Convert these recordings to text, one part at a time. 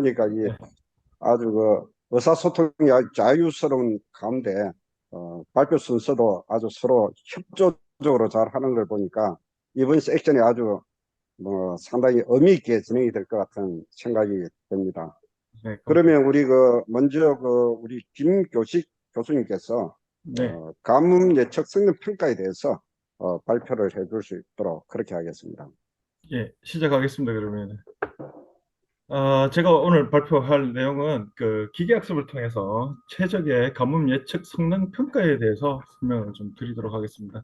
보니까 이 네, 아주 의사소통이 아주 자유스러운 가운데 발표 순서도 아주 서로 협조적으로 잘 하는 걸 보니까 이번 섹션이 아주 상당히 의미 있게 진행이 될 것 같은 생각이 듭니다. 네, 그러면 우리 먼저 우리 김교식 교수님께서 네, 가뭄 예측 성능 평가에 대해서 발표를 해줄 수 있도록 그렇게 하겠습니다. 예, 시작하겠습니다. 그러면 제가 오늘 발표할 내용은 그 기계학습을 통해서 최적의 가뭄 예측 성능 평가에 대해서 설명을 좀 드리도록 하겠습니다.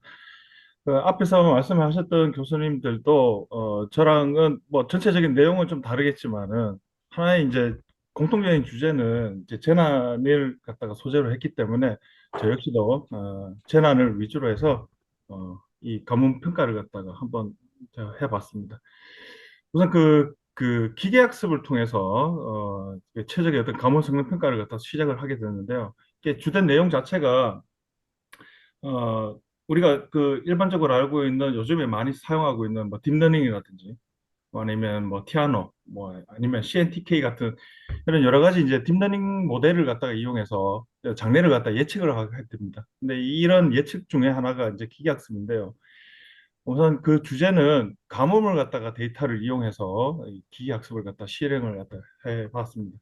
그 앞에서 말씀하셨던 교수님들도 저랑은 뭐 전체적인 내용은 좀 다르겠지만은 하나의 이제 공통적인 주제는 이제 재난을 갖다가 소재로 했기 때문에 저 역시도 재난을 위주로 해서 이 가뭄 평가를 갖다가 한번 제가 해봤습니다. 우선 그 기계학습을 통해서 그 최적의 어떤 가문 성능 평가를 갖다 시작을 하게 되는데요. 이게 주된 내용 자체가 어, 우리가 그 일반적으로 알고 있는 요즘에 많이 사용하고 있는 뭐 딥러닝이라든지 뭐 아니면 뭐 티아노 뭐 아니면 CNTK 같은 이런 여러 가지 이제 딥러닝 모델을 갖다가 이용해서 장래를 갖다 예측을 하게 됩니다. 근데 이런 예측 중에 하나가 이제 기계학습인데요. 우선 그 주제는 가뭄을 갖다가 데이터를 이용해서 이 기계학습을 갖다 실행을 갖다 해봤습니다.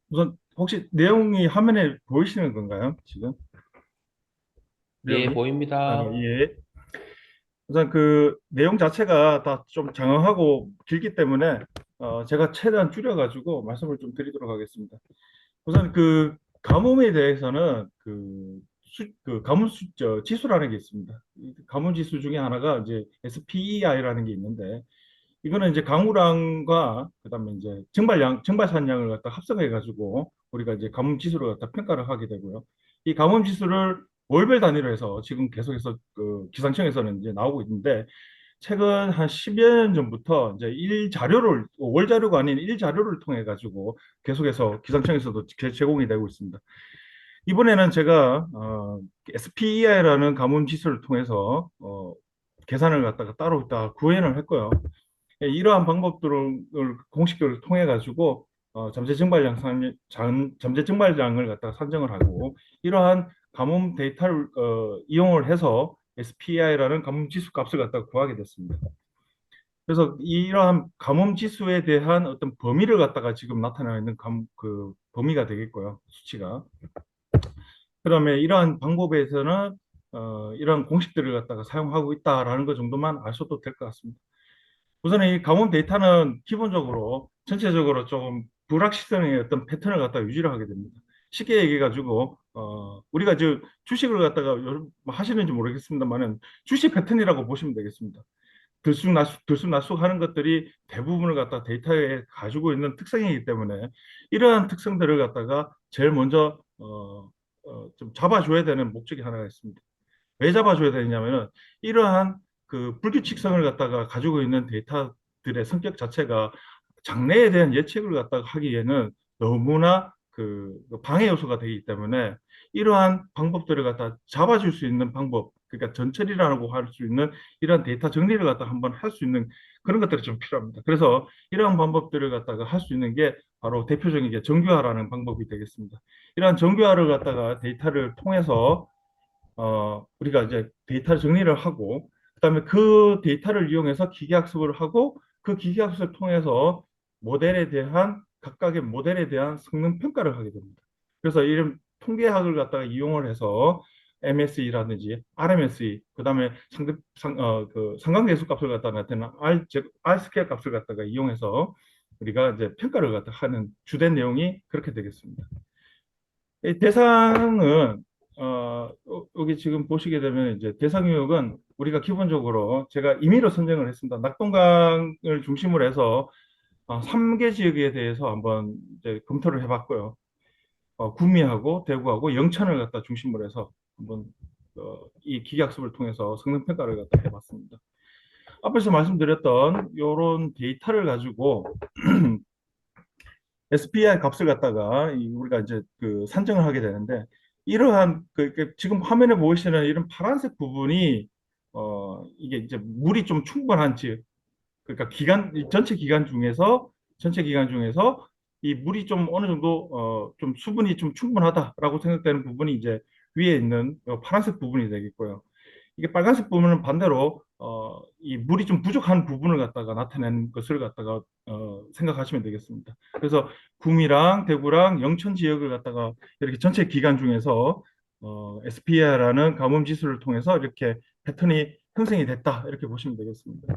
우선 혹시 내용이 화면에 보이시는 건가요? 지금 예, 내용이? 보입니다. 예. 우선 그 내용 자체가 다 좀 장황하고 길기 때문에 제가 최대한 줄여가지고 말씀을 좀 드리도록 하겠습니다. 우선 그 가뭄에 대해서는 그 가뭄 지수라는 게 있습니다. 이 가뭄 지수 중에 하나가 이제 SPEI라는 게 있는데 이거는 이제 강우량과 그다음에 이제 증발산량을 갖다 합성해 가지고 우리가 이제 가뭄 지수를 갖다 평가를 하게 되고요. 이 가뭄 지수를 월별 단위로 해서 지금 계속해서 그 기상청에서는 이제 나오고 있는데 최근 한 10여 년 전부터 이제 일 자료를 월 자료가 아닌 일 자료를 통해 가지고 계속해서 기상청에서도 제공이 되고 있습니다. 이번에는 제가 SPEI라는 가뭄 지수를 통해서 계산을 갖다가 따로 다 구현을 했고요. 예, 이러한 방법들을 공식을 통해 가지고 잠재 증발량을 갖다가 산정을 하고 이러한 가뭄 데이터를 이용을 해서 SPI라는 가뭄 지수 값을 갖다가 구하게 됐습니다. 그래서 이러한 가뭄 지수에 대한 어떤 범위를 갖다가 지금 나타나 있는 그 범위가 되겠고요, 수치가. 그다음에 이러한 방법에서는 이러한 공식들을 갖다가 사용하고 있다라는 것 정도만 아셔도 될 것 같습니다. 우선은 이 가뭄 데이터는 기본적으로 전체적으로 좀 불확실성의 어떤 패턴을 갖다가 유지를 하게 됩니다. 쉽게 얘기해가지고 우리가 이제 주식을 갖다가 하시는지 모르겠습니다만은 주식 패턴이라고 보시면 되겠습니다. 들쑥날쑥 하는 것들이 대부분을 갖다 데이터에 가지고 있는 특성이기 때문에 이러한 특성들을 갖다가 제일 먼저 좀 잡아줘야 되는 목적이 하나가 있습니다. 왜 잡아줘야 되냐면은 이러한 그 불규칙성을 갖다가 가지고 있는 데이터들의 성격 자체가 장래에 대한 예측을 갖다가 하기에는 너무나 그 방해 요소가 되기 때문에 이러한 방법들을 갖다 잡아줄 수 있는 방법, 그러니까 전처리라고 할 수 있는 이러한 데이터 정리를 갖다 한번 할 수 있는 그런 것들이 좀 필요합니다. 그래서 이러한 방법들을 갖다가 할 수 있는 게 바로 대표적인 게 정교화라는 방법이 되겠습니다. 이러한 정교화를 갖다가 데이터를 통해서 우리가 이제 데이터를 정리를 하고, 그다음에 그 데이터를 이용해서 기계학습을 하고, 그 기계학습을 통해서 각각의 모델에 대한 성능 평가를 하게 됩니다. 그래서 이런 통계학을 갖다가 이용을 해서 MSE라든지 RMSE, 그다음에 그 상관계수 값을 갖다가 나타내는 R 스퀘어 값을 갖다가 이용해서 우리가 이제 평가를 갖다 하는 주된 내용이 그렇게 되겠습니다. 이 대상은 여기 지금 보시게 되면 이제 대상 유형은 우리가 기본적으로 제가 임의로 선정을 했습니다. 낙동강을 중심으로 해서 3개 지역에 대해서 한번 이제 검토를 해봤고요. 구미하고 대구하고 영천을 갖다 중심으로 해서 한번 이 기계학습을 통해서 성능 평가를 갖다 해봤습니다. 앞에서 말씀드렸던 이런 데이터를 가지고 SPI 값을 갖다가 우리가 이제 그 산정을 하게 되는데 이러한 지금 화면에 보이시는 이런 파란색 부분이 이게 이제 물이 좀 충분한 지 그러니까 전체 기간 중에서 전체 기간 중에서 이 물이 좀 어느 정도 좀 수분이 좀 충분하다라고 생각되는 부분이 이제 위에 있는 파란색 부분이 되겠고요. 이게 빨간색 부분은 반대로 이 물이 좀 부족한 부분을 갖다가 나타내는 것을 갖다가 생각하시면 되겠습니다. 그래서 구미랑 대구랑 영천 지역을 갖다가 이렇게 전체 기간 중에서 SPR라는 가뭄 지수를 통해서 이렇게 패턴이 형성이 됐다 이렇게 보시면 되겠습니다.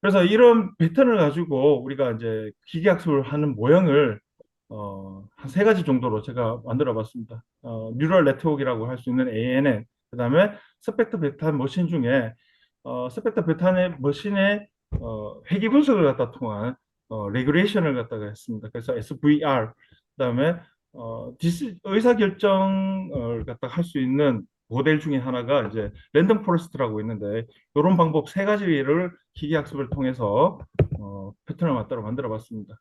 그래서 이런 패턴을 가지고 우리가 이제 기계학습을 하는 모형을 한 세 가지 정도로 제가 만들어 봤습니다. 뉴럴 네트워크라고 할 수 있는 ANN, 그다음에 스펙터 베타 머신 중에 스펙터 베타 머신의 회귀 분석을 갖다 통한 레귤레이션을 갖다가 했습니다. 그래서 SVR, 그다음에 의사결정을 갖다 할 수 있는 모델 중에 하나가 이제 랜덤 포레스트라고 있는데 이런 방법 세 가지를 기계학습을 통해서 패턴을 만들어 봤습니다.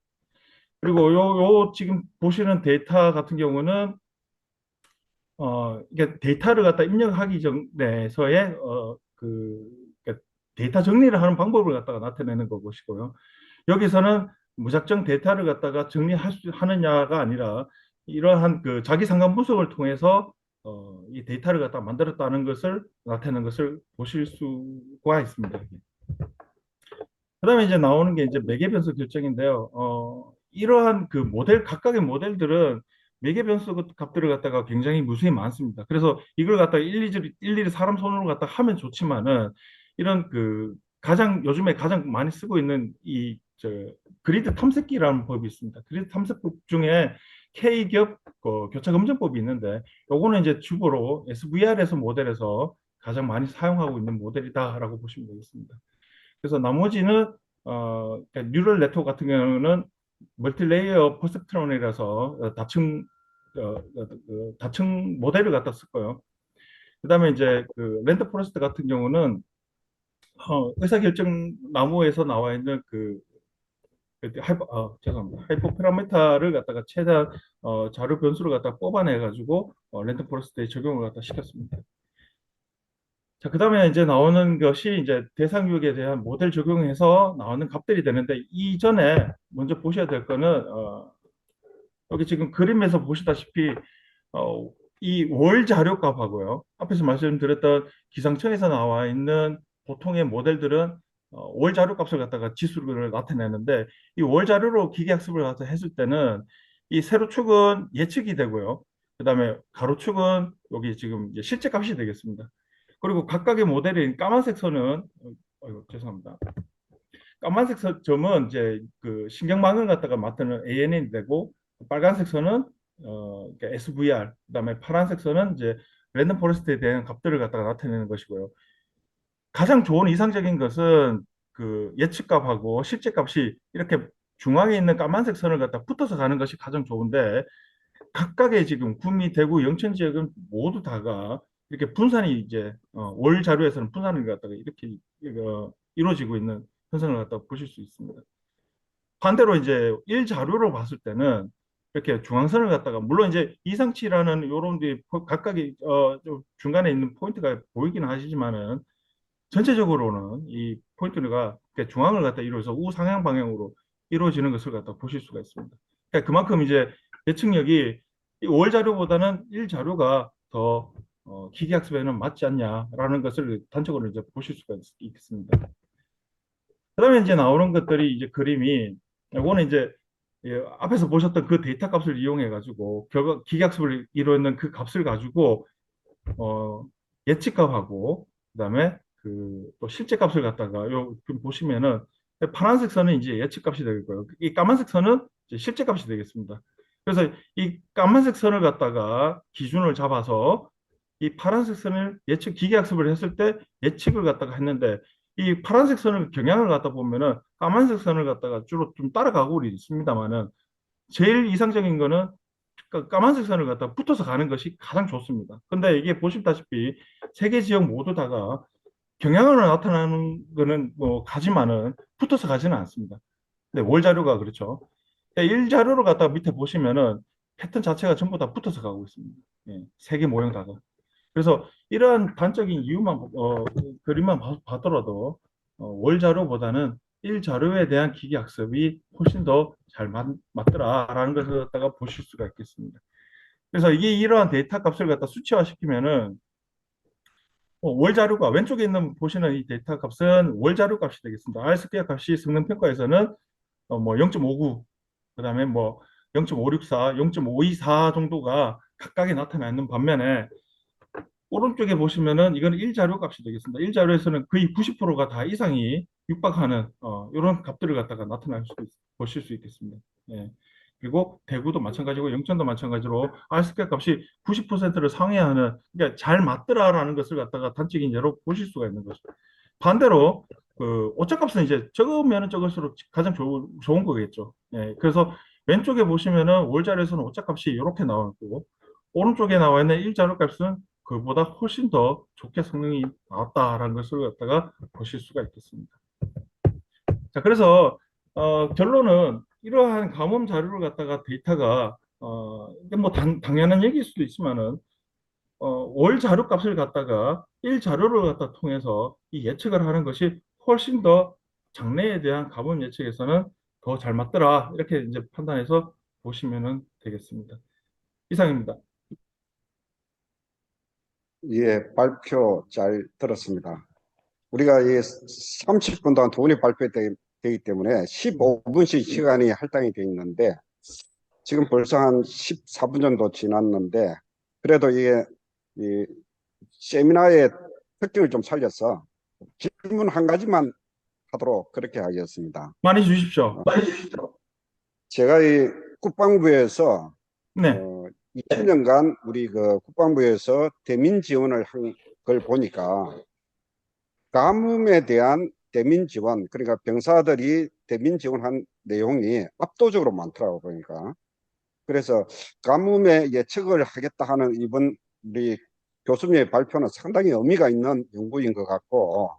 그리고 요 지금 보시는 데이터 같은 경우는 이게 데이터를 갖다 입력하기 전에서의 그러니까 데이터 정리를 하는 방법을 갖다가 나타내는 것이고요. 여기서는 무작정 데이터를 갖다가 하느냐가 아니라 이러한 그 자기 상관 분석을 통해서 이 데이터를 갖다 만들었다는 것을 나타내는 것을 보실 수가 있습니다. 그다음에 이제 나오는 게 이제 매개 변수 결정인데요. 이러한 그 각각의 모델들은 매개 변수 값들을 갖다가 굉장히 무수히 많습니다. 그래서 이걸 갖다가 일일이 사람 손으로 갖다 하면 좋지만은 이런 요즘에 가장 많이 쓰고 있는 그리드 탐색기라는 법이 있습니다. 그리드 탐색법 중에 K겹 교차 검증법이 있는데 요거는 이제 주보로 SVR에서 모델에서 가장 많이 사용하고 있는 모델이다라고 보시면 되겠습니다. 그래서 나머지는 그러니까 뉴럴 네트워크 같은 경우는 멀티레이어 퍼셉트론이라서 다층 모델을 갖다 썼고요. 그다음에 이제 랜덤 포레스트 같은 경우는 의사결정 나무에서 나와 있는 죄송합니다. 하이퍼 파라미터를 갖다가 최대한 자료 변수를 갖다 뽑아내 가지고 랜덤 포레스트에 적용을 갖다 시켰습니다. 자, 그 다음에 이제 나오는 것이 이제 대상육에 대한 모델 적용해서 나오는 값들이 되는데 이전에 먼저 보셔야 될 거는 여기 지금 그림에서 보시다시피 이 월 자료값하고요. 앞에서 말씀드렸던 기상청에서 나와 있는 보통의 모델들은 월 자료값을 갖다가 지수를 나타내는데 이 월 자료로 기계학습을 갖다 했을 때는 이 세로축은 예측이 되고요. 그 다음에 가로축은 여기 지금 이제 실제 값이 되겠습니다. 그리고 각각의 모델인 까만색 선은 죄송합니다. 까만색 점은 이제 신경망을 갖다가 나타내는 ANN이 되고 빨간색 선은 그러니까 SVR, 그다음에 파란색 선은 이제 랜덤 포레스트에 대한 값들을 갖다가 나타내는 것이고요. 가장 좋은 이상적인 것은 예측값하고 실제 값이 이렇게 중앙에 있는 까만색 선을 갖다 붙어서 가는 것이 가장 좋은데 각각의 지금 구미, 대구, 영천 지역은 모두 다가 이렇게 분산이 이제 월 자료에서는 분산을 갖다가 이렇게 이루어지고 있는 현상을 갖다 보실 수 있습니다. 반대로 이제 일 자료로 봤을 때는 이렇게 중앙선을 갖다가 물론 이제 이상치라는 요런 각각의 좀 중간에 있는 포인트가 보이기는 하시지만은 전체적으로는 이 포인트가 중앙을 갖다 이루어서 우상향 방향으로 이루어지는 것을 갖다 보실 수가 있습니다. 그러니까 그만큼 이제 예측력이 월 자료보다는 일 자료가 더 기계학습에는 맞지 않냐라는 것을 단적으로 이제 보실 수가 있습니다. 그다음에 이제 나오는 것들이 이제 그림이 이거는 이제 앞에서 보셨던 그 데이터 값을 이용해 가지고 기계학습을 이루는 그 값을 가지고 예측값하고 그다음에 또 실제 값을 갖다가 보시면은 파란색 선은 이제 예측값이 되겠고요. 이 까만색 선은 이제 실제 값이 되겠습니다. 그래서 이 까만색 선을 갖다가 기준을 잡아서 이 파란색 선을 기계학습을 했을 때 예측을 갖다가 했는데 이 파란색 선을 경향을 갖다 보면은 까만색 선을 갖다가 주로 좀 따라가고 있습니다만은 제일 이상적인 거는 까만색 선을 갖다 붙어서 가는 것이 가장 좋습니다. 근데 이게 보시다시피 세 개 지역 모두 다가 경향으로 나타나는 거는 뭐 가지만은 붙어서 가지는 않습니다. 근데 월 자료가 그렇죠. 일 자료를 갖다가 밑에 보시면은 패턴 자체가 전부 다 붙어서 가고 있습니다. 세 개 모형 다가. 그래서 이러한 단적인 이유만 그림만 봐더라도 월 자료보다는 일자료에 대한 기계학습이 훨씬 더 잘 맞더라라는 것을 갖다가 보실 수가 있겠습니다. 그래서 이게 이러한 데이터 값을 갖다 수치화시키면은 월 자료가 왼쪽에 있는 보시는 이 데이터 값은 월 자료 값이 되겠습니다. R-스퀘어 값이 성능 평가에서는 뭐 0.59, 그다음에 뭐 0.564, 0.524 정도가 각각에 나타나 있는 반면에 오른쪽에 보시면은 이건 일자료 값이 되겠습니다. 일자료에서는 거의 90%가 다 이상이 육박하는 이런 값들을 갖다가 보실 수 있겠습니다. 예. 그리고 대구도 마찬가지고 영천도 마찬가지로 R-스퀘어 값이 90%를 상회하는, 그러니까 잘 맞더라라는 것을 갖다가 단적인 예로 보실 수가 있는 거죠. 반대로 그 오차값은 이제 적으면 적을수록 가장 좋은 거겠죠. 예. 그래서 왼쪽에 보시면은 월자료에서는 오차값이 이렇게 나오는 거고, 오른쪽에 나와 있는 일자료 값은 그보다 훨씬 더 좋게 성능이 나왔다라는 것을 갖다가 보실 수가 있겠습니다. 자, 그래서 결론은 이러한 감험 자료를 갖다가 데이터가 이게 뭐 당연한 얘기일 수도 있지만은 월 자료 값을 갖다가 일 자료를 갖다 통해서 이 예측을 하는 것이 훨씬 더 장래에 대한 감험 예측에서는 더 잘 맞더라, 이렇게 이제 판단해서 보시면은 되겠습니다. 이상입니다. 예, 발표 잘 들었습니다. 우리가 이 30분 동안 두 번이 발표되기 때문에 15분씩 시간이 할당이 되어 있는데 지금 벌써 한 14분 정도 지났는데 그래도 이게 이 세미나의 특징을 좀 살려서 질문 한 가지만 하도록 그렇게 하겠습니다. 많이 주십시오. 제가 이 국방부에서 네. 20년간 우리 그 국방부에서 대민 지원을 한 걸 보니까 가뭄에 대한 대민 지원, 그러니까 병사들이 대민 지원한 내용이 압도적으로 많더라고 보니까. 그래서 가뭄에 예측을 하겠다 하는 이번 우리 교수님의 발표는 상당히 의미가 있는 연구인 것 같고,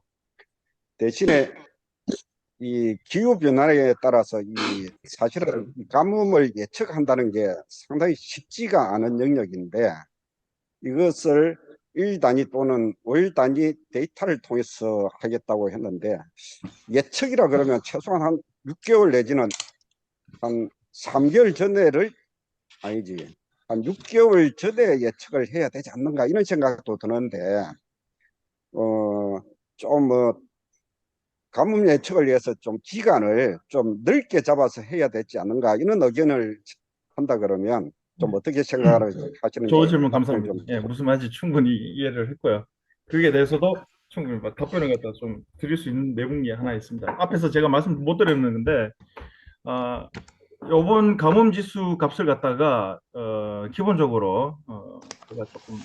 대신에 이 기후 변화에 따라서 이 사실은 가뭄을 예측한다는 게 상당히 쉽지가 않은 영역인데 이것을 일 단위 또는 월 단위 데이터를 통해서 하겠다고 했는데 예측이라 그러면 최소한 한 6개월 내지는 한 3개월 전에를 아니지 한 6개월 전에 예측을 해야 되지 않는가 이런 생각도 드는데 좀 뭐 가뭄 예측을 위해서 좀 기간을 좀 넓게 잡아서 해야 되지 않는가 이런 의견을 한다 그러면 좀 어떻게 생각을 하시는지 좋은 질문 답변을 감사합니다. 좀 예, 무슨 말인지 충분히 이해를 했고요. 그에 대해서도 충분히 답변을 갖다 좀 드릴 수 있는 내용이 하나 있습니다. 앞에서 제가 말씀 못 드렸는데, 요번 가뭄 지수 값을 갖다가 기본적으로 제가 조금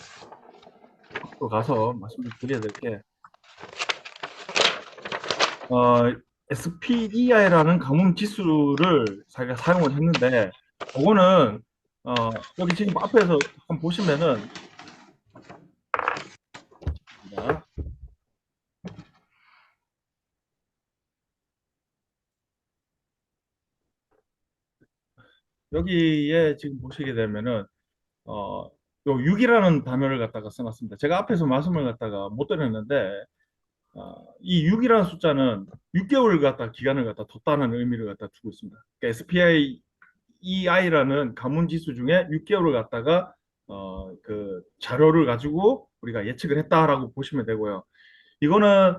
앞으로 가서 말씀을 드려야 될 게, SPEI라는 가뭄 지수를 자기가 사용을 했는데, 그거는 여기 지금 앞에서 한번 보시면은 여기에 지금 보시게 되면은 요 6이라는 단어를 갖다가 써놨습니다. 제가 앞에서 말씀을 갖다가 못 드렸는데 이 6이라는 숫자는 6개월 갖다 기간을 갖다 뒀다는 의미를 갖다 두고 있습니다. 그러니까 SPI EI라는 가문 지수 중에 6개월을 갖다가 그 자료를 가지고 우리가 예측을 했다라고 보시면 되고요. 이거는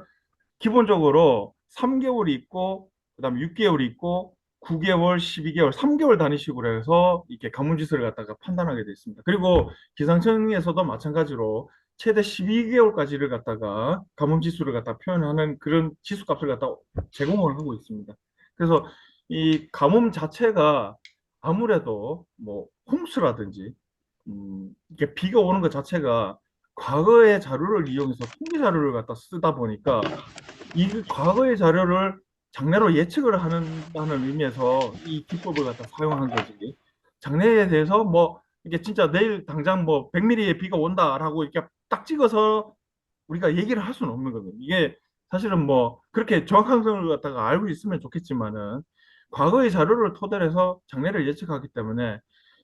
기본적으로 3개월이 있고 그다음에 6개월이 있고 9개월, 12개월, 3개월 단위식으로 해서 이렇게 가문지수를 갖다가 판단하게 되어 있습니다. 그리고 기상청에서도 마찬가지로 최대 12개월까지를 갖다가 가문지수를 갖다 표현하는 그런 지수값을 갖다 제공을 하고 있습니다. 그래서 이 가뭄 자체가 아무래도 뭐 홍수라든지 이게 비가 오는 것 자체가 과거의 자료를 이용해서 통계 자료를 갖다 쓰다 보니까 이 과거의 자료를 장래로 예측을 한다는 의미에서 이 기법을 갖다 사용한 거지. 장래에 대해서 뭐 이게 진짜 내일 당장 뭐 100mm의 비가 온다라고 이렇게 딱 찍어서 우리가 얘기를 할 수는 없는 거거든요. 이게 사실은 뭐 그렇게 정확한 걸 갖다가 알고 있으면 좋겠지만은 과거의 자료를 토대로 해서 장래를 예측하기 때문에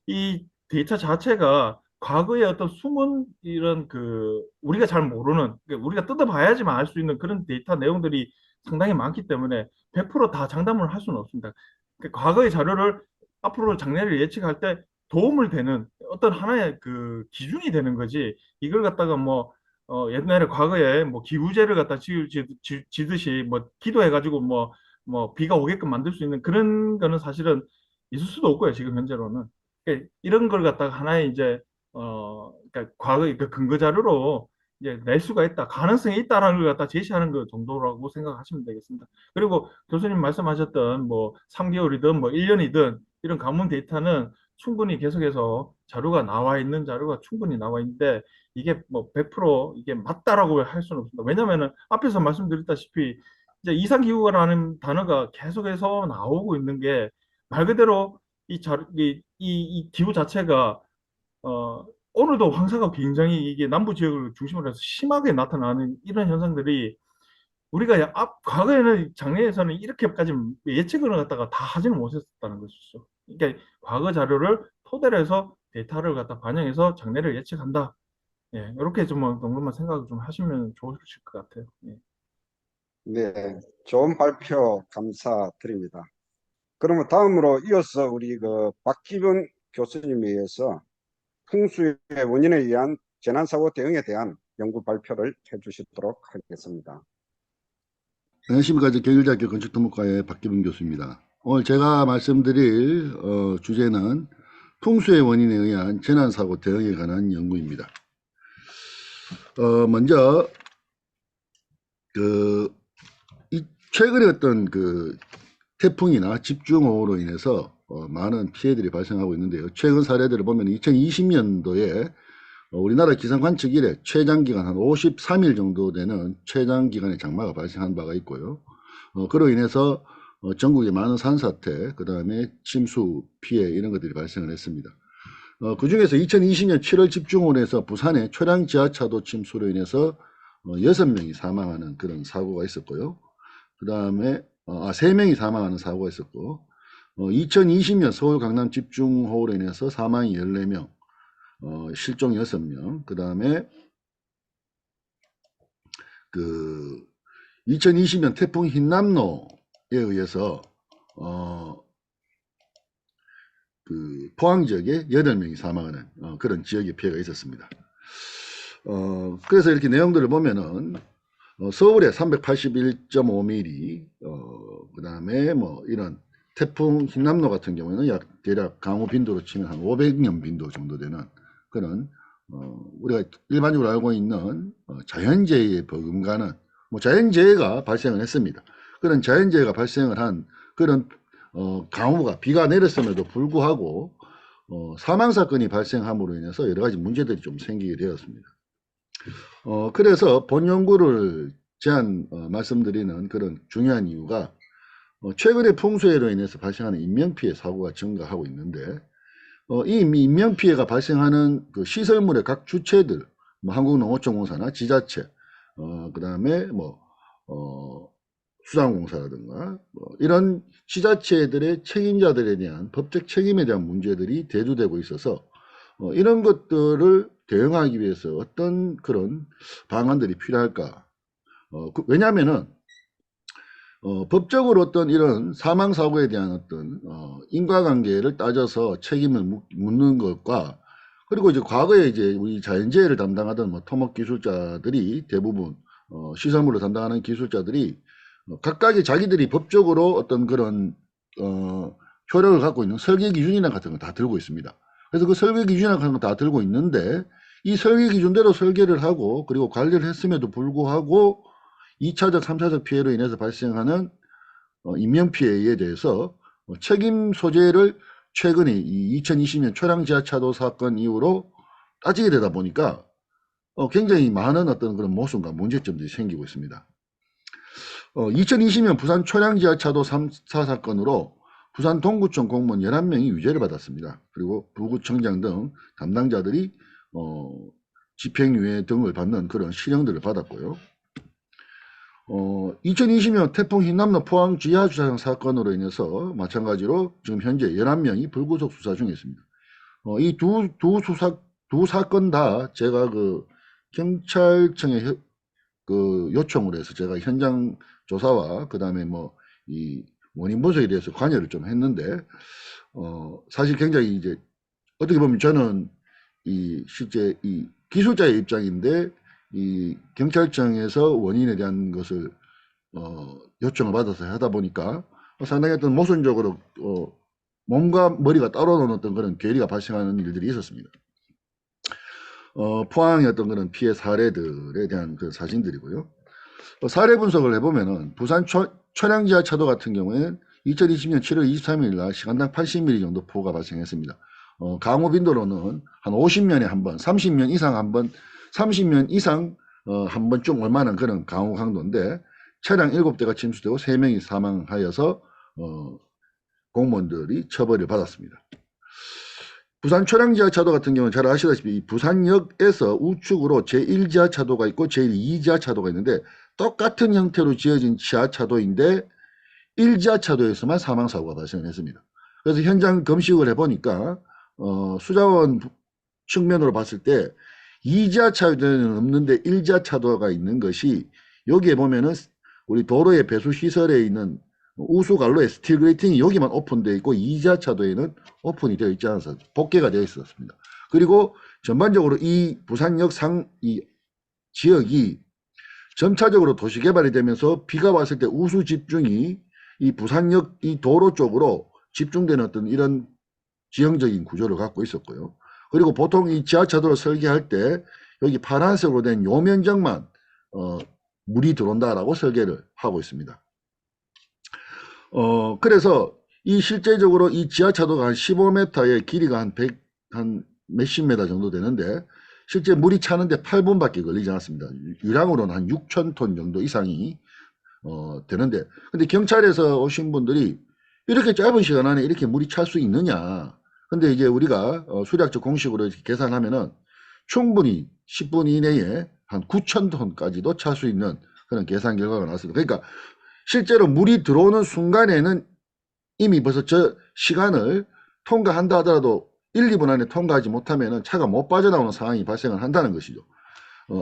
이 데이터 자체가 과거의 어떤 숨은 이런 그 우리가 잘 모르는, 그러니까 우리가 뜯어봐야지만 알 수 있는 그런 데이터 내용들이 상당히 많기 때문에 100%다 장담을 할 수는 없습니다. 과거의 자료를 앞으로 장래를 예측할 때 도움을 되는 어떤 하나의 그 기준이 되는 거지. 이걸 갖다가 뭐 옛날에 과거에 뭐 기우제를 갖다 지듯이 뭐 기도해가지고 뭐 비가 오게끔 만들 수 있는 그런 거는 사실은 있을 수도 없고요. 지금 현재로는. 그러니까 이런 걸 갖다가 하나의 이제 그러니까 과거의 그 근거 자료로 이제 낼 수가 있다, 가능성이 있다라는 걸 갖다 제시하는 것 정도라고 생각하시면 되겠습니다. 그리고 교수님 말씀하셨던 뭐 3개월이든 뭐 1년이든 이런 가문 데이터는 충분히 계속해서 자료가 나와 있는 자료가 충분히 나와 있는데 이게 뭐 100% 이게 맞다라고 할 수는 없습니다. 왜냐면은 앞에서 말씀드렸다시피 이제 이상기후라는 단어가 계속해서 나오고 있는 게 말 그대로 이 자료, 이 기후 자체가 오늘도 황사가 굉장히 이게 남부 지역을 중심으로 해서 심하게 나타나는 이런 현상들이 우리가 과거에는 장래에서는 이렇게까지 예측을 갖다가 다 하지는 못했다는 것이죠. 그러니까 과거 자료를 토대로 해서 데이터를 갖다 반영해서 장래를 예측한다. 예, 이렇게 좀 정도만 생각을 좀 하시면 좋으실 것 같아요. 예. 네, 좋은 발표 감사드립니다. 그러면 다음으로 이어서 우리 그 박기분 교수님에 의해서 풍수의 원인에 의한 재난사고 대응에 대한 연구 발표를 해주시도록 하겠습니다. 안녕하십니까. 경일대학교 건축土木과의 박기분 교수입니다. 오늘 제가 말씀드릴 주제는 풍수의 원인에 의한 재난사고 대응에 관한 연구입니다. 먼저 최근에 어떤 태풍이나 집중호우로 인해서 많은 피해들이 발생하고 있는데요. 최근 사례들을 보면 2020년도에 우리나라 기상관측 이래 최장기간 한 53일 정도 되는 최장기간의 장마가 발생한 바가 있고요. 그로 인해서 전국에 많은 산사태, 그 다음에 침수 피해 이런 것들이 발생을 했습니다. 그 중에서 2020년 7월 집중호우에서 부산의 초량 지하차도 침수로 인해서 6명이 사망하는 그런 사고가 있었고요. 그 다음에 3명이 사망하는 사고가 있었고 2020년 서울 강남 집중호우로 인해서 사망이 14명, 실종 6명, 그 다음에 2020년 태풍 흰남노에 의해서 포항 지역에 8명이 사망하는 그런 지역의 피해가 있었습니다. 그래서 이렇게 내용들을 보면은 서울에 381.5mm, 그 다음에 뭐 이런 태풍 흰남노 같은 경우에는 대략 강우 빈도로 치면 한 500년 빈도 정도 되는 그런 우리가 일반적으로 알고 있는 자연재해에 버금가는 뭐 자연재해가 발생을 했습니다. 그런 자연재해가 발생을 한 그런 강우가 비가 내렸음에도 불구하고 사망사건이 발생함으로 인해서 여러 가지 문제들이 좀 생기게 되었습니다. 그래서 본 연구를 말씀드리는 그런 중요한 이유가 최근에 풍수해로 인해서 발생하는 인명피해 사고가 증가하고 있는데 이 인명피해가 발생하는 그 시설물의 각 주체들, 뭐 한국농어촌공사나 지자체, 그 다음에 뭐 수상공사라든가 이런 지자체들의 책임자들에 대한 법적 책임에 대한 문제들이 대두되고 있어서 이런 것들을 대응하기 위해서 어떤 그런 방안들이 필요할까? 왜냐하면은 법적으로 어떤 이런 사망사고에 대한 어떤 인과관계를 따져서 책임을 묻는 것과 그리고 이제 과거에 이제 우리 자연재해를 담당하던 뭐 토목 기술자들이 대부분 시설물을 담당하는 기술자들이 각각의 자기들이 법적으로 어떤 그런 효력을 갖고 있는 설계 기준이나 같은 거 다 들고 있습니다. 그래서 그 설계 기준이나 같은 거 다 들고 있는데 이 설계 기준대로 설계를 하고 그리고 관리를 했음에도 불구하고 2차적, 3차적 피해로 인해서 발생하는 인명피해에 대해서 책임 소재를 최근에 이 2020년 초량 지하차도 사건 이후로 따지게 되다 보니까 굉장히 많은 어떤 그런 모순과 문제점들이 생기고 있습니다. 2020년 부산 초량 지하차도 3사 사건으로 부산 동구청 공무원 11명이 유죄를 받았습니다. 그리고 부구청장 등 담당자들이 집행유예 등을 받는 그런 실형들을 받았고요. 2020년 태풍 흰남노 포항 지하주차장 사건으로 인해서 마찬가지로 지금 현재 11명이 불구속 수사 중에 있습니다. 이 두 사건 다 제가 경찰청에 요청을 해서 제가 현장 조사와 그다음에 뭐 이 원인 분석에 대해서 관여를 좀 했는데 사실 굉장히 이제 어떻게 보면 저는 이 실제 이 기술자의 입장인데 이 경찰청에서 원인에 대한 것을 요청을 받아서 하다 보니까 상당히 어떤 모순적으로 몸과 머리가 따로 노는 어떤 그런 괴리가 발생하는 일들이 있었습니다. 포항의 어떤 그런 피해 사례들에 대한 그 사진들이고요. 사례 분석을 해보면은 부산 천양지하차도 같은 경우에는 2020년 7월 23일 날 시간당 80mm 정도 폭우가 발생했습니다. 강우 빈도로는 한 50년에 한 번, 30년 이상 한 번, 30년 이상 한 번쯤 올 만한 그런 강우 강도인데 차량 7대가 침수되고 3명이 사망하여서 공무원들이 처벌을 받았습니다. 부산 초량지하차도 같은 경우는 잘 아시다시피 이 부산역에서 우측으로 제1지하차도가 있고 제2지하차도가 있는데 똑같은 형태로 지어진 지하차도인데 1지하차도에서만 사망사고가 발생했습니다. 그래서 현장 검식을 해보니까 수자원 측면으로 봤을 때 2지하차도는 없는데 1지하차도가 있는 것이 여기에 보면은 우리 도로의 배수시설에 있는 우수관로에 스틸 그레이팅이 여기만 오픈되어 있고 2지하차도에는 오픈이 되어 있지 않아서 복개가 되어 있었습니다. 그리고 전반적으로 이 부산역 이 지역이 점차적으로 도시개발이 되면서 비가 왔을 때 우수 집중이 이 부산역 이 도로 쪽으로 집중되는 어떤 이런 지형적인 구조를 갖고 있었고요. 그리고 보통 이 지하차도를 설계할 때 여기 파란색으로 된 요 면적만 물이 들어온다라고 설계를 하고 있습니다. 그래서 이 실제적으로 이 지하차도가 한 15m에 길이가 한 몇십 메다 정도 되는데 실제 물이 차는데 8분밖에 걸리지 않았습니다. 유량으로는 한 6,000톤 정도 이상이 되는데 근데 경찰에서 오신 분들이 이렇게 짧은 시간 안에 이렇게 물이 찰 수 있느냐. 근데 이제 우리가 수리학적 공식으로 이렇게 계산하면은 충분히 10분 이내에 한 9,000톤까지도 찰 수 있는 그런 계산 결과가 나왔습니다. 그러니까 실제로 물이 들어오는 순간에는 이미 벌써 저 시간을 통과한다 하더라도 1, 2분 안에 통과하지 못하면 차가 못 빠져나오는 상황이 발생을 한다는 것이죠.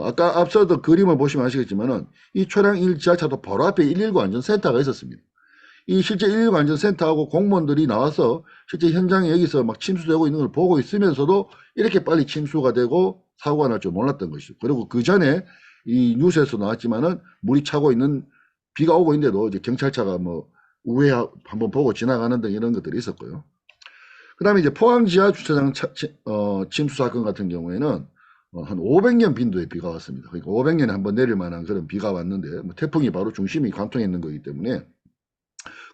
아까 앞서도 그림을 보시면 아시겠지만은 이 초량 1 지하차도 바로 앞에 119 안전센터가 있었습니다. 이 실제 119 안전센터하고 공무원들이 나와서 실제 현장에 여기서 막 침수되고 있는 걸 보고 있으면서도 이렇게 빨리 침수가 되고 사고가 날 줄 몰랐던 것이죠. 그리고 그 전에 이 뉴스에서 나왔지만은 물이 차고 있는 비가 오고 있는데도 이제 경찰차가 뭐 우회 한번 보고 지나가는 등 이런 것들이 있었고요. 그 다음에 이제 포항 지하 주차장 침수 사건 같은 경우에는 한 500년 빈도의 비가 왔습니다. 그러니까 500년에 한번 내릴 만한 그런 비가 왔는데 뭐 태풍이 바로 중심이 관통해 있는 거기 때문에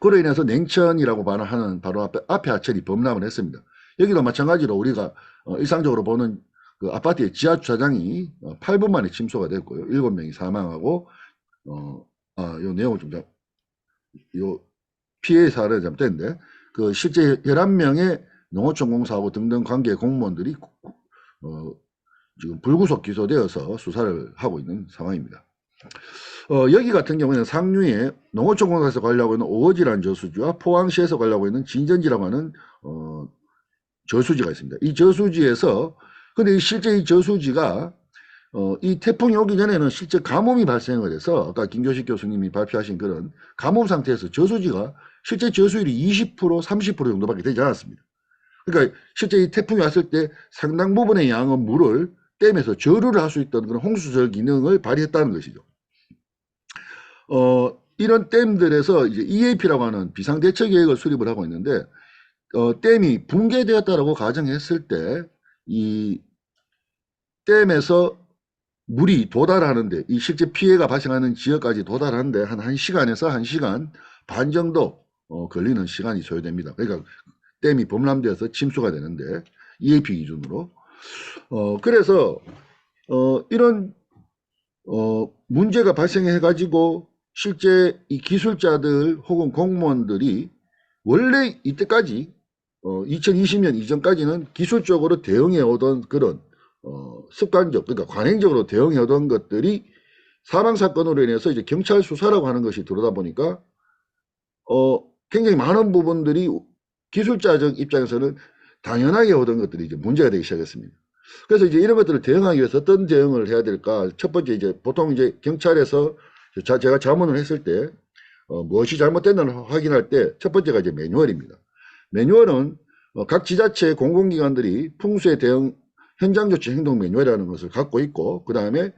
그로 인해서 냉천이라고 하는 바로 앞에 하천이 범람을 했습니다. 여기도 마찬가지로 우리가 일상적으로 보는 그 아파트의 지하 주차장이 8분 만에 침수가 됐고요. 7명이 사망하고 요 내용을 좀 요 피해 사례가 잘못됐는데 그 실제 11명의 농어촌 공사하고 등등 관계 공무원들이 지금 불구속 기소되어서 수사를 하고 있는 상황입니다. 여기 같은 경우에는 상류에 농어촌 공사에서 관리하고 있는 오어지라는 저수지와 포항시에서 관리하고 있는 진전지라고 하는 저수지가 있습니다. 이 저수지에서 근데 실제 이 저수지가 이 태풍이 오기 전에는 실제 가뭄이 발생을 해서 아까 김교식 교수님이 발표하신 그런 가뭄 상태에서 저수지가 실제 저수율이 20% 30% 정도밖에 되지 않았습니다. 그러니까 실제 이 태풍이 왔을 때 상당 부분의 양의 물을 댐에서 저류를 할 수 있던 그런 홍수절 기능을 발휘했다는 것이죠. 이런 댐들에서 이제 EAP라고 하는 비상대처계획을 수립을 하고 있는데 댐이 붕괴되었다라고 가정했을 때 이 댐에서 물이 도달하는데 이 실제 피해가 발생하는 지역까지 도달하는데 한 1시간에서 1시간 반 정도 걸리는 시간이 소요됩니다. 그러니까 댐이 범람되어서 침수가 되는데 EAP 기준으로 그래서 이런 문제가 발생해 가지고 실제 이 기술자들 혹은 공무원들이 원래 이때까지 2020년 이전까지는 기술적으로 대응해 오던 그런 습관적 그러니까 관행적으로 대응해 오던 것들이 사망사건으로 인해서 이제 경찰 수사라고 하는 것이 들어오다 보니까 굉장히 많은 부분들이 기술자적 입장에서는 당연하게 오던 것들이 이제 문제가 되기 시작했습니다. 그래서 이제 이런 것들을 대응하기 위해서 어떤 대응을 해야 될까? 첫 번째 이제 보통 이제 경찰에서 제가 자문을 했을 때 무엇이 잘못됐는지 확인할 때 첫 번째가 이제 매뉴얼입니다. 매뉴얼은 각 지자체 공공기관들이 풍수에 대응 현장조치 행동 매뉴얼이라는 것을 갖고 있고, 그 다음에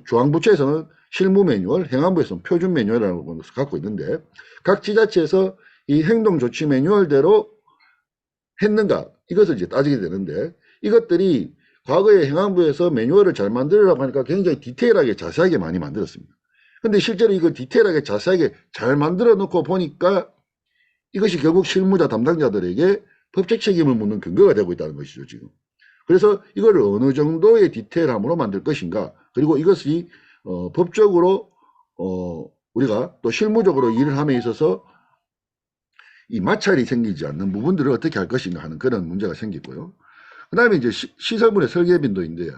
중앙부처에서는 실무 매뉴얼, 행안부에서는 표준 매뉴얼이라는 것을 갖고 있는데, 각 지자체에서 이 행동조치 매뉴얼대로 했는가, 이것을 이제 따지게 되는데, 이것들이 과거에 행안부에서 매뉴얼을 잘 만들으라고 하니까 굉장히 디테일하게 자세하게 많이 만들었습니다. 근데 실제로 이걸 디테일하게 자세하게 잘 만들어 놓고 보니까 이것이 결국 실무자 담당자들에게 법적 책임을 묻는 근거가 되고 있다는 것이죠, 지금. 그래서 이걸 어느 정도의 디테일함으로 만들 것인가, 그리고 이것이 법적으로 우리가 또 실무적으로 일을 함에 있어서 이 마찰이 생기지 않는 부분들을 어떻게 할 것인가 하는 그런 문제가 생기고요. 그 다음에 이제 시설물의 설계 빈도인데,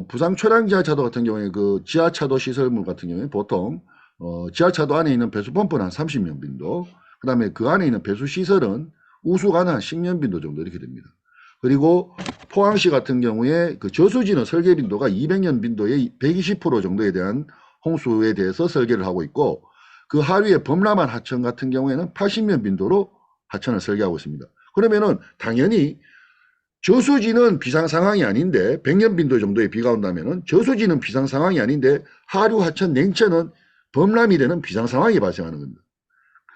부산 초량 지하차도 같은 경우에 그 지하차도 시설물 같은 경우에 보통 지하차도 안에 있는 배수펌프는 한 30년 빈도, 그 다음에 그 안에 있는 배수시설은 우수가는 한 10년 빈도 정도 이렇게 됩니다. 그리고 포항시 같은 경우에 그 저수지는 설계 빈도가 200년 빈도의 120% 정도에 대한 홍수에 대해서 설계를 하고 있고, 그 하류의 범람한 하천 같은 경우에는 80년 빈도로 하천을 설계하고 있습니다. 그러면은 당연히 저수지는 비상 상황이 아닌데 100년 빈도 정도의 비가 온다면은 저수지는 비상 상황이 아닌데 하류 하천 냉천은 범람이 되는 비상 상황이 발생하는 겁니다.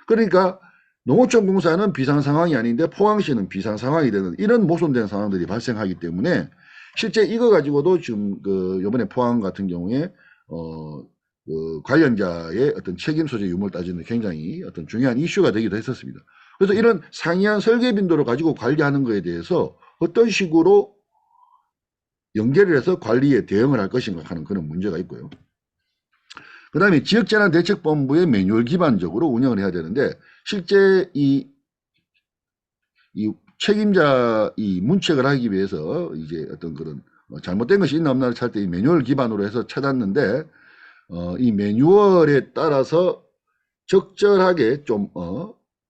그러니까 농어촌공사는 비상 상황이 아닌데 포항시는 비상 상황이 되는 이런 모순된 상황들이 발생하기 때문에 실제 이거 가지고도 지금 그 요번에 포항 같은 경우에 그 관련자의 어떤 책임 소재 유무를 따지는 굉장히 어떤 중요한 이슈가 되기도 했었습니다. 그래서 이런 상이한 설계 빈도를 가지고 관리하는 것에 대해서 어떤 식으로 연계를 해서 관리에 대응을 할 것인가 하는 그런 문제가 있고요. 그 다음에 지역재난대책본부의 매뉴얼 기반적으로 운영을 해야 되는데, 실제 이 책임자 이 문책을 하기 위해서 이제 어떤 그런 잘못된 것이 있나 없나를 찾을 때 이 매뉴얼 기반으로 해서 찾았는데, 이 매뉴얼에 따라서 적절하게 좀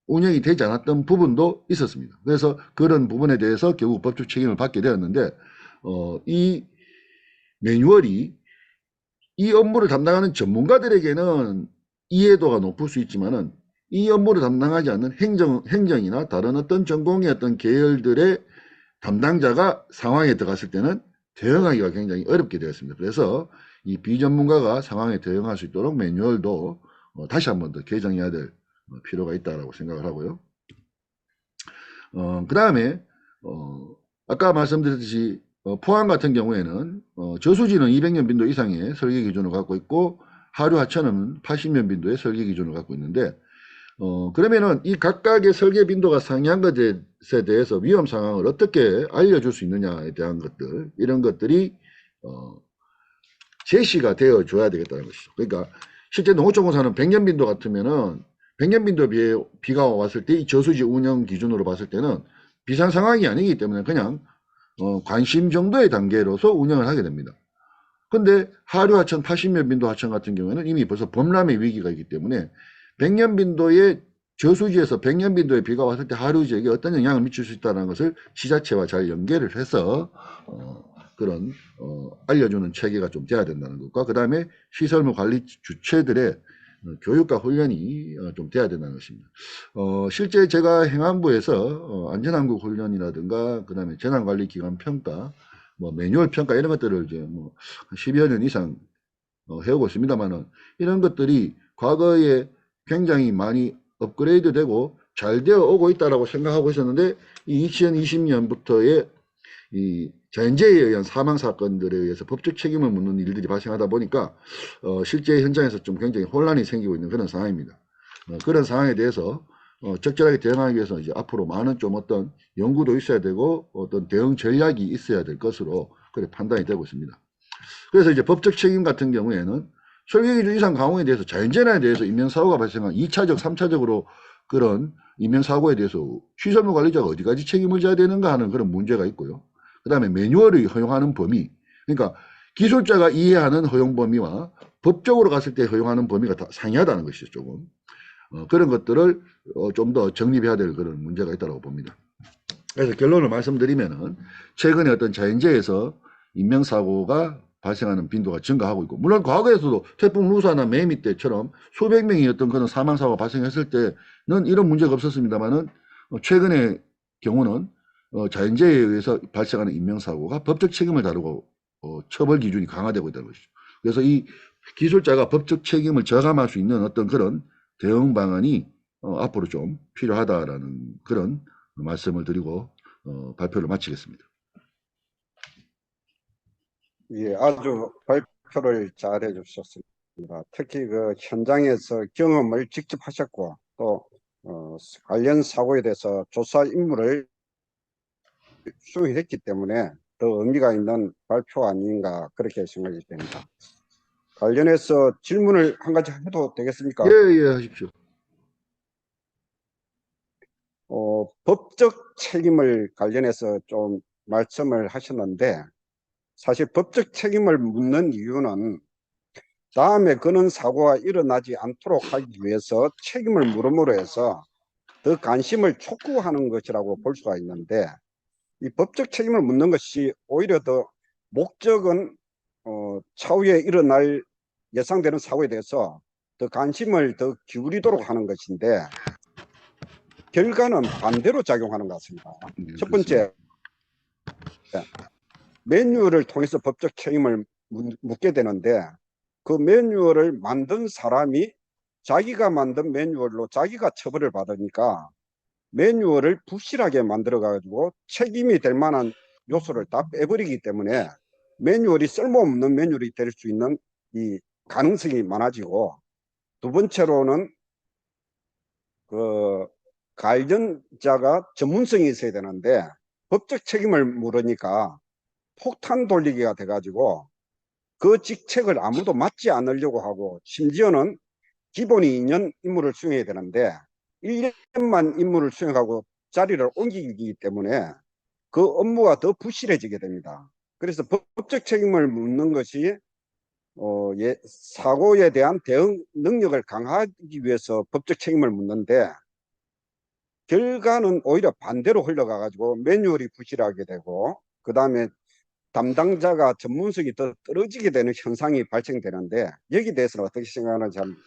운영이 되지 않았던 부분도 있었습니다. 그래서 그런 부분에 대해서 결국 법적 책임을 받게 되었는데, 이 매뉴얼이 이 업무를 담당하는 전문가들에게는 이해도가 높을 수 있지만은 이 업무를 담당하지 않는 행정이나 다른 어떤 전공의 어떤 계열들의 담당자가 상황에 들어갔을 때는 대응하기가 굉장히 어렵게 되었습니다. 그래서 이 비전문가가 상황에 대응할 수 있도록 매뉴얼도 다시 한번 더 개정해야 될 필요가 있다고 생각을 하고요. 그 다음에 아까 말씀드렸듯이 포항 같은 경우에는 저수지는 200년 빈도 이상의 설계 기준을 갖고 있고 하류 하천은 80년 빈도의 설계 기준을 갖고 있는데, 그러면은 이 각각의 설계 빈도가 상이한 것에 대해서 위험 상황을 어떻게 알려줄 수 있느냐에 대한 것들, 이런 것들이 제시가 되어 줘야 되겠다는 것이죠. 그러니까 실제 농어촌공사는 100년 빈도 같으면은 100년 빈도에 비가 왔을 때 이 저수지 운영 기준으로 봤을 때는 비상 상황이 아니기 때문에 그냥 관심 정도의 단계로서 운영을 하게 됩니다. 근데 하류 하천 80년 빈도 하천 같은 경우에는 이미 벌써 범람의 위기가 있기 때문에 100년 빈도의 저수지에서 100년 빈도의 비가 왔을 때 하류 지역에 어떤 영향을 미칠 수 있다는 것을 지자체와 잘 연계를 해서 그런 알려주는 체계가 좀 돼야 된다는 것과, 그 다음에 시설물 관리 주체들의 교육과 훈련이 좀 돼야 된다는 것입니다. 실제 제가 행안부에서 안전항국 훈련이라든가 그 다음에 재난관리기관 평가, 뭐 매뉴얼 평가 이런 것들을 이제 뭐 10여 년 이상 해오고 있습니다만은, 이런 것들이 과거에 굉장히 많이 업그레이드 되고 잘 되어 오고 있다라고 생각하고 있었는데, 이 2020년부터의 이 자연재해에 의한 사망 사건들에 의해서 법적 책임을 묻는 일들이 발생하다 보니까 실제 현장에서 좀 굉장히 혼란이 생기고 있는 그런 상황입니다. 그런 상황에 대해서 적절하게 대응하기 위해서 이제 앞으로 많은 좀 어떤 연구도 있어야 되고 어떤 대응 전략이 있어야 될 것으로 그래 판단이 되고 있습니다. 그래서 이제 법적 책임 같은 경우에는 설계기준 이상 강화에 대해서 자연재해에 대해서 인명사고가 발생한 2차적, 3차적으로 그런 인명사고에 대해서 시설물 관리자가 어디까지 책임을 져야 되는가 하는 그런 문제가 있고요. 그 다음에 매뉴얼이 허용하는 범위, 그러니까 기술자가 이해하는 허용 범위와 법적으로 갔을 때 허용하는 범위가 다 상이하다는 것이죠. 조금 그런 것들을 좀 더 정립해야 될 그런 문제가 있다고 봅니다. 그래서 결론을 말씀드리면은 최근에 어떤 자연재해에서 인명사고가 발생하는 빈도가 증가하고 있고, 물론 과거에서도 태풍 루사나 매미 때처럼 수백 명이 어떤 그런 사망사고가 발생했을 때는 이런 문제가 없었습니다만은 최근의 경우는 자연재해에 의해서 발생하는 인명사고가 법적 책임을 다루고 처벌 기준이 강화되고 있다는 것이죠. 그래서 이 기술자가 법적 책임을 저감할 수 있는 어떤 그런 대응 방안이 앞으로 좀 필요하다라는 그런 말씀을 드리고 발표를 마치겠습니다. 예, 아주 발표를 잘 해주셨습니다. 특히 그 현장에서 경험을 직접 하셨고 또 관련 사고에 대해서 조사 임무를 수행했기 때문에 더 의미가 있는 발표 아닌가 그렇게 생각이 됩니다. 관련해서 질문을 한 가지 해도 되겠습니까? 예, 하십시오. 법적 책임을 관련해서 좀 말씀을 하셨는데 사실 법적 책임을 묻는 이유는 다음에 그런 사고가 일어나지 않도록 하기 위해서 책임을 물음으로 해서 더 관심을 촉구하는 것이라고 볼 수가 있는데 이 법적 책임을 묻는 것이 오히려 더 목적은 차후에 일어날 예상되는 사고에 대해서 더 관심을 더 기울이도록 하는 것인데 결과는 반대로 작용하는 것 같습니다. 첫 번째, 매뉴얼을 통해서 법적 책임을 묻게 되는데 그 매뉴얼을 만든 사람이 자기가 만든 매뉴얼로 자기가 처벌을 받으니까 매뉴얼을 부실하게 만들어 가지고 책임이 될 만한 요소를 다 빼버리기 때문에 매뉴얼이 쓸모없는 매뉴얼이 될 수 있는 이 가능성이 많아지고 두 번째로는 그 관련자가 전문성이 있어야 되는데 법적 책임을 물으니까 폭탄 돌리기가 돼가지고 그 직책을 아무도 맡지 않으려고 하고 심지어는 기본이 2년 임무를 수행해야 되는데 1년만 임무를 수행하고 자리를 옮기기 때문에 그 업무가 더 부실해지게 됩니다. 그래서 법적 책임을 묻는 것이 사고에 대한 대응 능력을 강화하기 위해서 법적 책임을 묻는데 결과는 오히려 반대로 흘러가가지고 매뉴얼이 부실하게 되고 그 다음에 담당자가 전문성이 더 떨어지게 되는 현상이 발생되는데 여기 대해서는 어떻게 생각하는지 한번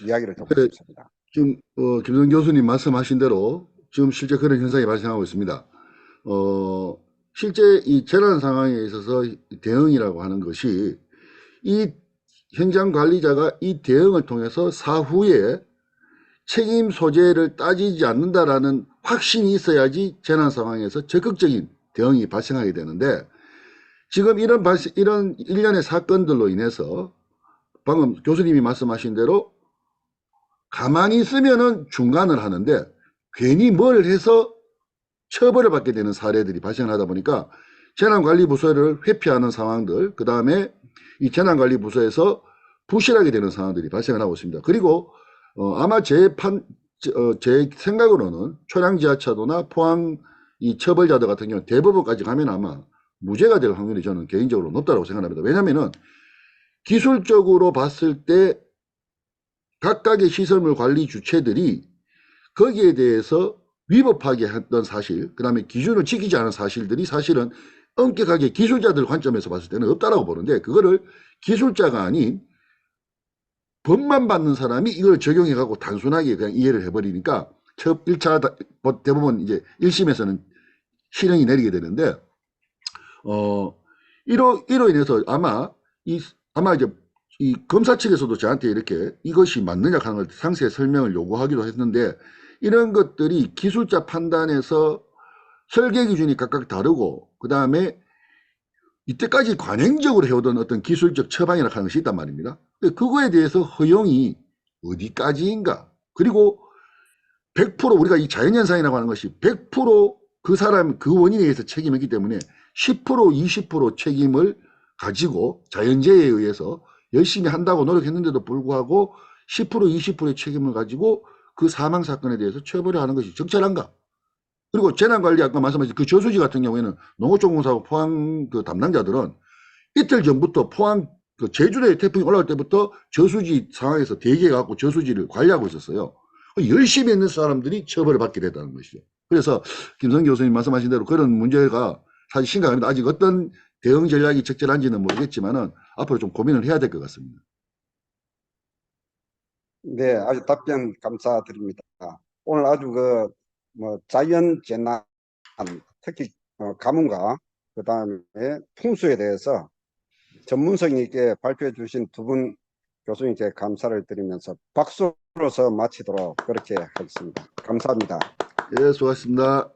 이야기를 듣고 그래, 싶습니다. 지금 김성 교수님 말씀하신 대로 지금 실제 그런 현상이 발생하고 있습니다. 실제 이 재난 상황에 있어서 대응이라고 하는 것이 이 현장 관리자가 이 대응을 통해서 사후에 책임 소재를 따지지 않는다라는 확신이 있어야지 재난 상황에서 적극적인 대응이 발생하게 되는데 지금 이런 일련의 사건들로 인해서 방금 교수님이 말씀하신 대로 가만히 있으면은 중간을 하는데 괜히 뭘 해서 처벌을 받게 되는 사례들이 발생하다 보니까 재난관리부서를 회피하는 상황들, 그 다음에 이 재난관리부서에서 부실하게 되는 상황들이 발생을 하고 있습니다. 그리고 아마 제 생각으로는 초량지하차도나 포항 이 처벌자들 같은 경우는 대법원까지 가면 아마 무죄가 될 확률이 저는 개인적으로 높다고 생각합니다. 왜냐하면은 기술적으로 봤을 때 각각의 시설물 관리 주체들이 거기에 대해서 위법하게 했던 사실, 그 다음에 기준을 지키지 않은 사실들이 사실은 엄격하게 기술자들 관점에서 봤을 때는 없다라고 보는데 그거를 기술자가 아닌 법만 받는 사람이 이걸 적용해갖고 단순하게 그냥 이해를 해버리니까 1차 대법원 이제 1심에서는 실형이 내리게 되는데 이로 인해서 아마 이제 이 검사 측에서도 저한테 이렇게 이것이 맞느냐 하는 걸 상세 설명을 요구하기도 했는데 이런 것들이 기술자 판단에서 설계 기준이 각각 다르고 그 다음에 이때까지 관행적으로 해오던 어떤 기술적 처방이라 하는 것이 있단 말입니다. 그거에 대해서 허용이 어디까지인가, 그리고 100% 우리가 이 자연현상이라고 하는 것이 100% 그 사람 그 원인에 의해서 책임이기 때문에 10% 20% 책임을 가지고 자연재해에 의해서 열심히 한다고 노력했는데도 불구하고 10% 20%의 책임을 가지고 그 사망사건에 대해서 처벌을 하는 것이 적절한가? 그리고 재난관리 아까 말씀하신 그 저수지 같은 경우에는 농어촌공사하고 포항 그 담당자들은 이틀 전부터 포항 그 제주도에 태풍이 올라올 때부터 저수지 상황에서 대기해갖고 저수지를 관리하고 있었어요. 열심히 했는 사람들이 처벌을 받게 됐다는 것이죠. 그래서 김성 교수님 말씀하신 대로 그런 문제가 사실 심각합니다. 아직 어떤 대응 전략이 적절한지는 모르겠지만은 앞으로 좀 고민을 해야 될 것 같습니다. 네, 아주 답변 감사드립니다. 오늘 아주 자연 재난, 특히 가뭄과 그다음에 풍수에 대해서 전문성 있게 발표해 주신 두 분 교수님께 감사를 드리면서 박수로서 마치도록 그렇게 하겠습니다. 감사합니다. 예, 수고하셨습니다.